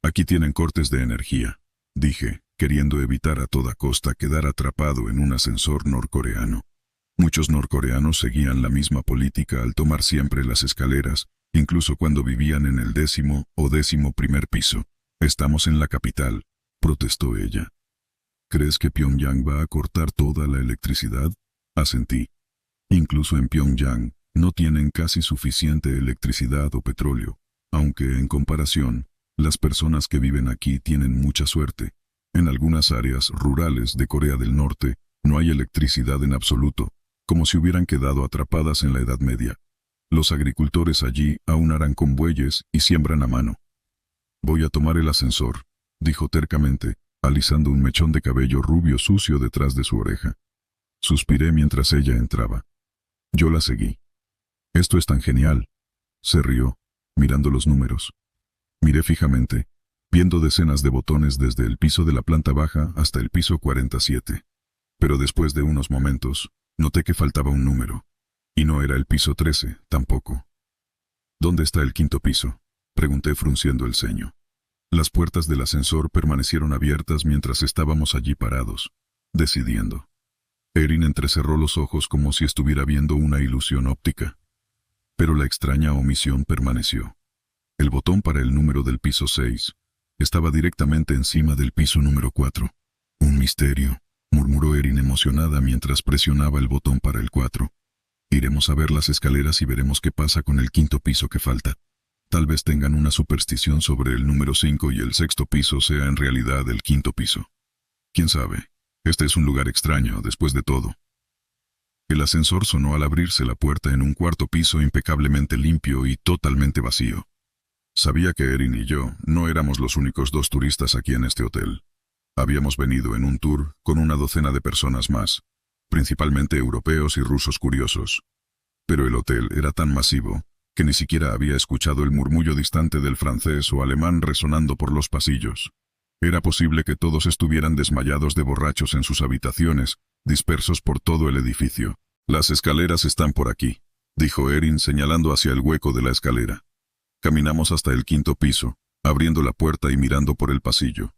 Aquí tienen cortes de energía, dije, queriendo evitar a toda costa quedar atrapado en un ascensor norcoreano. Muchos norcoreanos seguían la misma política al tomar siempre las escaleras, incluso cuando vivían en el 10º o 11º piso. Estamos en la capital, protestó ella. ¿Crees que Pyongyang va a cortar toda la electricidad? Asentí. Incluso en Pyongyang no tienen casi suficiente electricidad o petróleo, aunque en comparación, las personas que viven aquí tienen mucha suerte. En algunas áreas rurales de Corea del Norte no hay electricidad en absoluto, como si hubieran quedado atrapadas en la Edad Media. Los agricultores allí aún aran con bueyes y siembran a mano. Voy a tomar el ascensor, dijo tercamente, alisando un mechón de cabello rubio sucio detrás de su oreja. Suspiré mientras ella entraba. Yo la seguí. Esto es tan genial, se rió, mirando los números. Miré fijamente, viendo decenas de botones desde el piso de la planta baja hasta el piso 47. Pero después de unos momentos, noté que faltaba un número. Y no era el piso 13, tampoco. ¿Dónde está el 5º piso?, pregunté frunciendo el ceño. Las puertas del ascensor permanecieron abiertas mientras estábamos allí parados, decidiendo. Erin entrecerró los ojos como si estuviera viendo una ilusión óptica. Pero la extraña omisión permaneció. El botón para el número del piso 6 estaba directamente encima del piso número 4. Un misterio, murmuró Erin emocionada mientras presionaba el botón para el 4. Iremos a ver las escaleras y veremos qué pasa con el 5º piso que falta. Tal vez tengan una superstición sobre el número 5 y el 6º piso sea en realidad el 5º piso. ¿Quién sabe? Este es un lugar extraño, después de todo. El ascensor sonó al abrirse la puerta en un 4º piso impecablemente limpio y totalmente vacío. Sabía que Erin y yo no éramos los únicos 2 turistas aquí en este hotel. Habíamos venido en un tour con una docena de personas más, principalmente europeos y rusos curiosos. Pero el hotel era tan masivo que ni siquiera había escuchado el murmullo distante del francés o alemán resonando por los pasillos. Era posible que todos estuvieran desmayados de borrachos en sus habitaciones, dispersos por todo el edificio. Las escaleras están por aquí, dijo Erin señalando hacia el hueco de la escalera. Caminamos hasta el 5º piso, abriendo la puerta y mirando por el pasillo.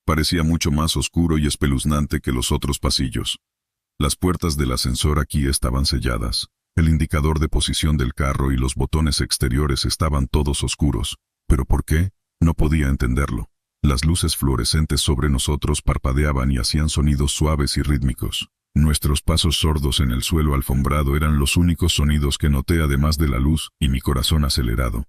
Parecía mucho más oscuro y espeluznante que los otros pasillos. Las puertas del ascensor aquí estaban selladas. El indicador de posición del carro y los botones exteriores estaban todos oscuros. ¿Pero por qué? No podía entenderlo. Las luces fluorescentes sobre nosotros parpadeaban y hacían sonidos suaves y rítmicos. Nuestros pasos sordos en el suelo alfombrado eran los únicos sonidos que noté además de la luz y mi corazón acelerado.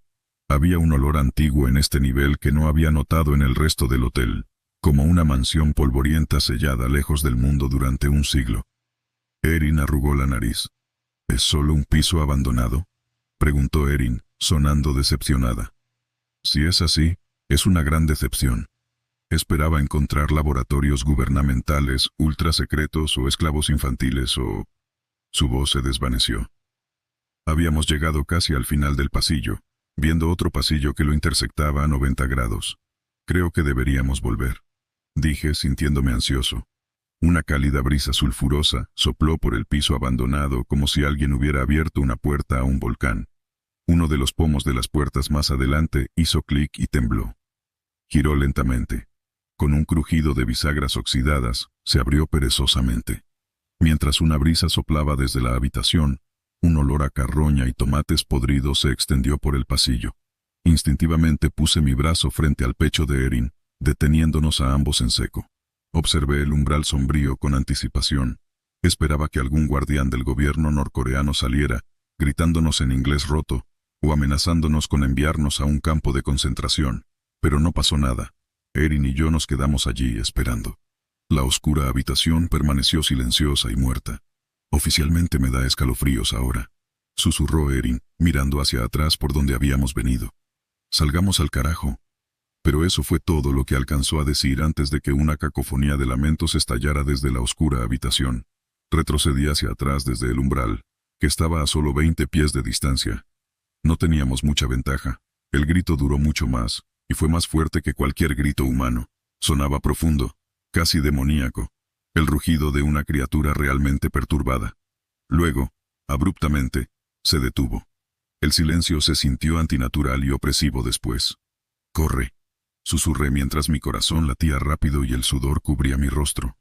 Había un olor antiguo en este nivel que no había notado en el resto del hotel, como una mansión polvorienta sellada lejos del mundo durante un siglo. Erin arrugó la nariz. ¿Es solo un piso abandonado?, preguntó Erin, sonando decepcionada. Si es así, es una gran decepción. Esperaba encontrar laboratorios gubernamentales, ultrasecretos o esclavos infantiles o... Su voz se desvaneció. Habíamos llegado casi al final del pasillo, viendo otro pasillo que lo intersectaba a 90 grados. Creo que deberíamos volver, dije sintiéndome ansioso. Una cálida brisa sulfurosa sopló por el piso abandonado como si alguien hubiera abierto una puerta a un volcán. Uno de los pomos de las puertas más adelante hizo clic y tembló. Giró lentamente. Con un crujido de bisagras oxidadas, se abrió perezosamente. Mientras una brisa soplaba desde la habitación, un olor a carroña y tomates podridos se extendió por el pasillo. Instintivamente puse mi brazo frente al pecho de Erin, deteniéndonos a ambos en seco. Observé el umbral sombrío con anticipación. Esperaba que algún guardián del gobierno norcoreano saliera, gritándonos en inglés roto, o amenazándonos con enviarnos a un campo de concentración. Pero no pasó nada. Erin y yo nos quedamos allí esperando. La oscura habitación permaneció silenciosa y muerta. Oficialmente me da escalofríos ahora, susurró Erin, mirando hacia atrás por donde habíamos venido. Salgamos al carajo. Pero eso fue todo lo que alcanzó a decir antes de que una cacofonía de lamentos estallara desde la oscura habitación. Retrocedí hacia atrás desde el umbral, que estaba a solo 20 pies de distancia. No teníamos mucha ventaja. El grito duró mucho más, y fue más fuerte que cualquier grito humano. Sonaba profundo, casi demoníaco, el rugido de una criatura realmente perturbada. Luego, abruptamente, se detuvo. El silencio se sintió antinatural y opresivo después. «Corre», susurré mientras mi corazón latía rápido y el sudor cubría mi rostro.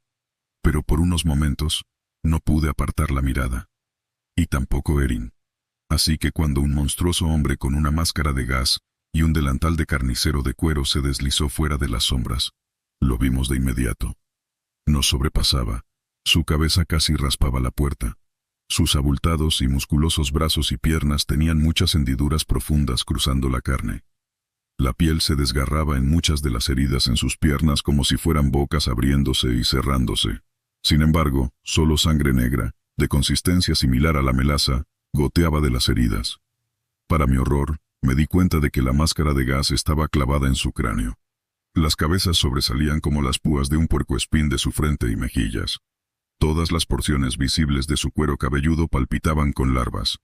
Pero por unos momentos, no pude apartar la mirada. Y tampoco Erin. Así que cuando un monstruoso hombre con una máscara de gas y un delantal de carnicero de cuero se deslizó fuera de las sombras, lo vimos de inmediato. Nos sobrepasaba. Su cabeza casi raspaba la puerta. Sus abultados y musculosos brazos y piernas tenían muchas hendiduras profundas cruzando la carne. La piel se desgarraba en muchas de las heridas en sus piernas como si fueran bocas abriéndose y cerrándose. Sin embargo, solo sangre negra, de consistencia similar a la melaza, goteaba de las heridas. Para mi horror, me di cuenta de que la máscara de gas estaba clavada en su cráneo. Las cabezas sobresalían como las púas de un puercoespín de su frente y mejillas. Todas las porciones visibles de su cuero cabelludo palpitaban con larvas.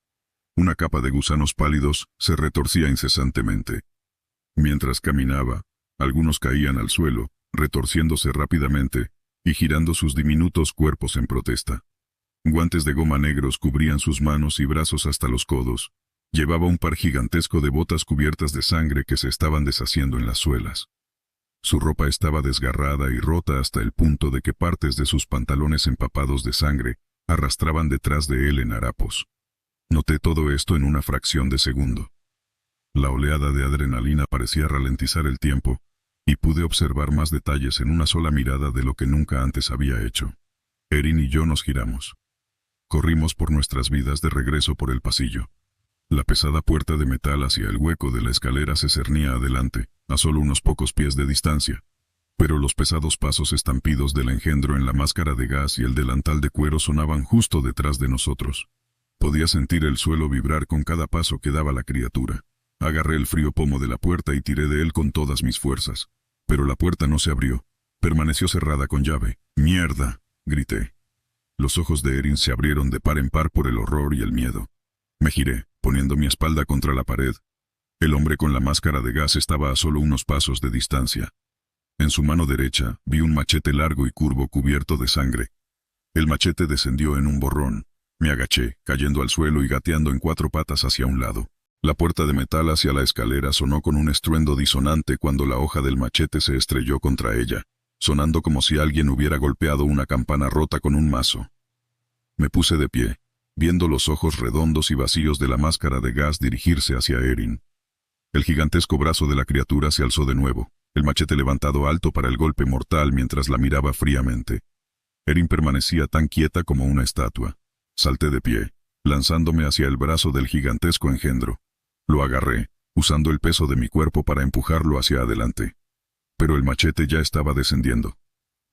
Una capa de gusanos pálidos se retorcía incesantemente. Mientras caminaba, algunos caían al suelo, retorciéndose rápidamente y girando sus diminutos cuerpos en protesta. Guantes de goma negros cubrían sus manos y brazos hasta los codos. Llevaba un par gigantesco de botas cubiertas de sangre que se estaban deshaciendo en las suelas. Su ropa estaba desgarrada y rota hasta el punto de que partes de sus pantalones empapados de sangre arrastraban detrás de él en harapos. Noté todo esto en una fracción de segundo. La oleada de adrenalina parecía ralentizar el tiempo, y pude observar más detalles en una sola mirada de lo que nunca antes había hecho. Erin y yo nos giramos. Corrimos por nuestras vidas de regreso por el pasillo. La pesada puerta de metal hacia el hueco de la escalera se cernía adelante, a solo unos pocos pies de distancia. Pero los pesados pasos estampidos del engendro en la máscara de gas y el delantal de cuero sonaban justo detrás de nosotros. Podía sentir el suelo vibrar con cada paso que daba la criatura. Agarré el frío pomo de la puerta y tiré de él con todas mis fuerzas. Pero la puerta no se abrió. Permaneció cerrada con llave. «¡Mierda!», grité. Los ojos de Erin se abrieron de par en par por el horror y el miedo. Me giré, poniendo mi espalda contra la pared. El hombre con la máscara de gas estaba a solo unos pasos de distancia. En su mano derecha vi un machete largo y curvo cubierto de sangre. El machete descendió en un borrón. Me agaché, cayendo al suelo y gateando en 4 patas hacia un lado. La puerta de metal hacia la escalera sonó con un estruendo disonante cuando la hoja del machete se estrelló contra ella, sonando como si alguien hubiera golpeado una campana rota con un mazo. Me puse de pie, viendo los ojos redondos y vacíos de la máscara de gas dirigirse hacia Erin. El gigantesco brazo de la criatura se alzó de nuevo, el machete levantado alto para el golpe mortal mientras la miraba fríamente. Erin permanecía tan quieta como una estatua. Salté de pie, lanzándome hacia el brazo del gigantesco engendro. Lo agarré, usando el peso de mi cuerpo para empujarlo hacia adelante. Pero el machete ya estaba descendiendo.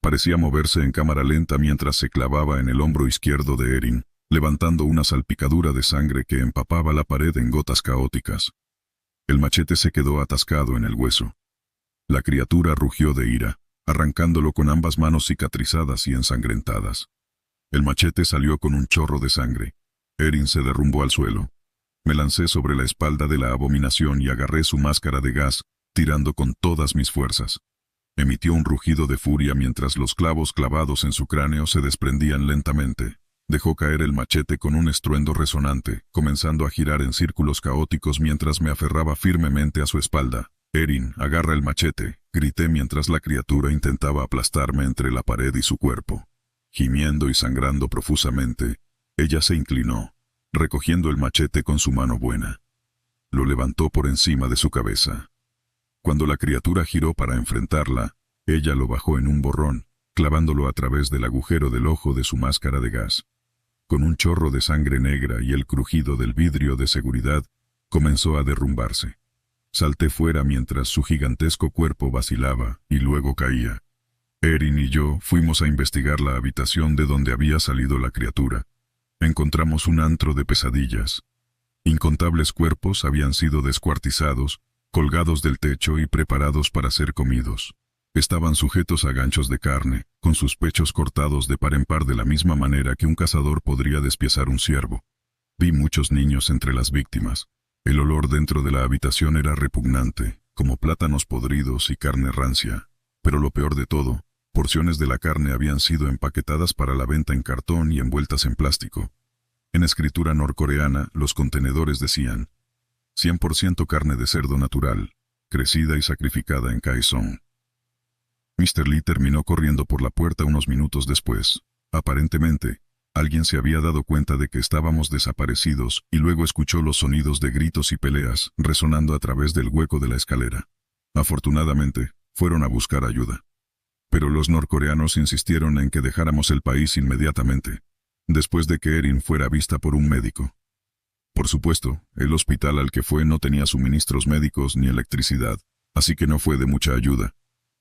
Parecía moverse en cámara lenta mientras se clavaba en el hombro izquierdo de Erin, levantando una salpicadura de sangre que empapaba la pared en gotas caóticas. El machete se quedó atascado en el hueso. La criatura rugió de ira, arrancándolo con ambas manos cicatrizadas y ensangrentadas. El machete salió con un chorro de sangre. Erin se derrumbó al suelo. Me lancé sobre la espalda de la abominación y agarré su máscara de gas, tirando con todas mis fuerzas. Emitió un rugido de furia mientras los clavos clavados en su cráneo se desprendían lentamente. Dejó caer el machete con un estruendo resonante, comenzando a girar en círculos caóticos mientras me aferraba firmemente a su espalda. «Erin, agarra el machete», grité mientras la criatura intentaba aplastarme entre la pared y su cuerpo. Gimiendo y sangrando profusamente, ella se inclinó, recogiendo el machete con su mano buena. Lo levantó por encima de su cabeza. Cuando la criatura giró para enfrentarla, ella lo bajó en un borrón, clavándolo a través del agujero del ojo de su máscara de gas. Con un chorro de sangre negra y el crujido del vidrio de seguridad, comenzó a derrumbarse. Salté fuera mientras su gigantesco cuerpo vacilaba y luego caía. Erin y yo fuimos a investigar la habitación de donde había salido la criatura. Encontramos un antro de pesadillas. Incontables cuerpos habían sido descuartizados, colgados del techo y preparados para ser comidos. Estaban sujetos a ganchos de carne, con sus pechos cortados de par en par de la misma manera que un cazador podría despiezar un ciervo. Vi muchos niños entre las víctimas. El olor dentro de la habitación era repugnante, como plátanos podridos y carne rancia. Pero lo peor de todo, porciones de la carne habían sido empaquetadas para la venta en cartón y envueltas en plástico. En escritura norcoreana, los contenedores decían: 100% carne de cerdo natural, crecida y sacrificada en Kaesong. Mr. Lee terminó corriendo por la puerta unos minutos después. Aparentemente, alguien se había dado cuenta de que estábamos desaparecidos y luego escuchó los sonidos de gritos y peleas resonando a través del hueco de la escalera. Afortunadamente, fueron a buscar ayuda. Pero los norcoreanos insistieron en que dejáramos el país inmediatamente, después de que Erin fuera vista por un médico. Por supuesto, el hospital al que fue no tenía suministros médicos ni electricidad, así que no fue de mucha ayuda.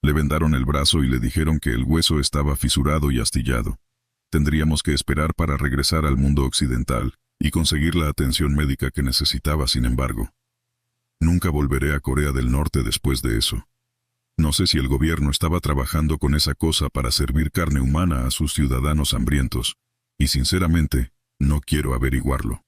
Le vendaron el brazo y le dijeron que el hueso estaba fisurado y astillado. Tendríamos que esperar para regresar al mundo occidental y conseguir la atención médica que necesitaba, sin embargo. Nunca volveré a Corea del Norte después de eso. No sé si el gobierno estaba trabajando con esa cosa para servir carne humana a sus ciudadanos hambrientos, y sinceramente, no quiero averiguarlo.